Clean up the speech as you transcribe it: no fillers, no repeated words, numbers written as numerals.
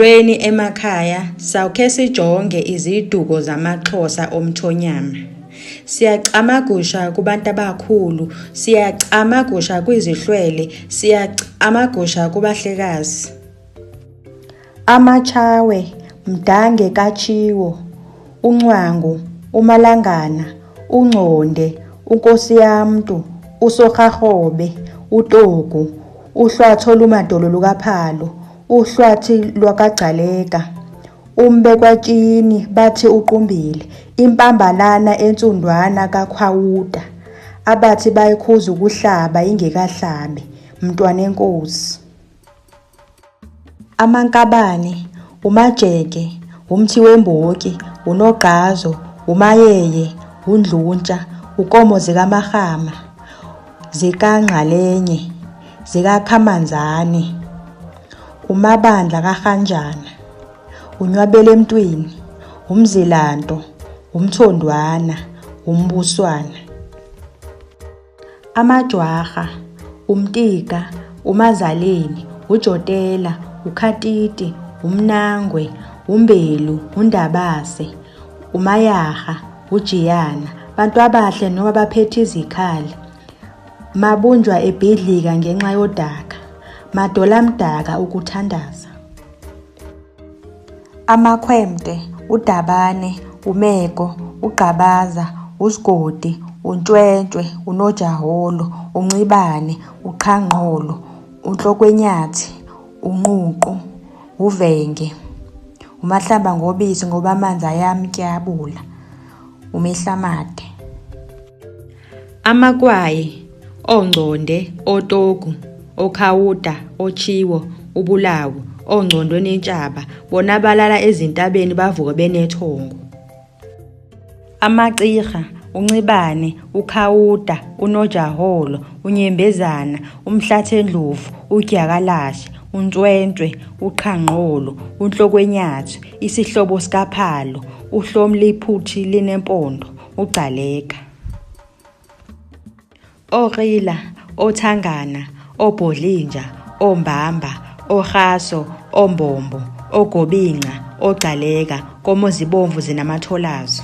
Lweni emakhaya sawukhe sijonge iziduko zamaXhosa omthonyama. Siyacamagusha kubantu abakhulu, siyacamagusha kwizihlwele, siyacamagusha kubahlekazi. Amatshawe, Mdange kaTshiwo, uNcwangu, uMalangana, uNgconde, uNkosiyamntu, uSorharhobe, uTogu, uHlwathi olumadolo lukaPhalo, uHlwathi lwakaGcaleka, uMbekwatsini bathi uQumbile, impambalana ensundwana kaKhawuta, abathi bayikhuza ukuhlaba ingekahlabi, Mntwanenkosi. Amankabane, uMajeke, uMthiwembhoki, uNogqazo, uMayeye, uNdluntsha, uNkomo zikaMagama, zikaNgqalenye, zikaKhamanzane, uMabandla kaRhanjana, uNywabelemtwini, uMzilanto, uMthondwana, uMbuswana. AmaJwarha, uMtika, uMazaleni, uJotela, uKhatiti, uMnangwe, uMbelu, uNdabase, uMayarha, uJiyana, bantu abahle noma baphethe izikhali. Mabunjwa ebhidlika ngenxa yodaka, madolamdaka ukuthandaza. AmaKhwemte, uDabane, uMeko, uGqabaza, uSigodi, uNtshwentshwe, uNojaholo, uNcibane, uQhanqolo, uNhlokwenyathi, uNququ, uVenge, uMahlamba ngobisi ngoba amanzi ayamtyabula, uMehlamade. AmaKwaye, oNgconde, oTogu, oKhawuta, oTshiwo, uBulawu, oNgcondwe neNtshaba, bona balala ezintabeni bavuka benethongo. AmaCirha, uNcibane, uKhawuta, uNojaholo, uNyembezana, uMhlathendlovu, uDyakalashe, uNtshwentshwe, uQhanqolo, uNhlokwenyathi, isihlobo sikaPhalo, uHlomliphuthi linempondo, uGcaleka. oRila, oThangana, oBhodlinja, oMbamba, oRhaso, oMbombo, oGobinqa, oGcaleka, Nkomo zibomvu zinamatholazo.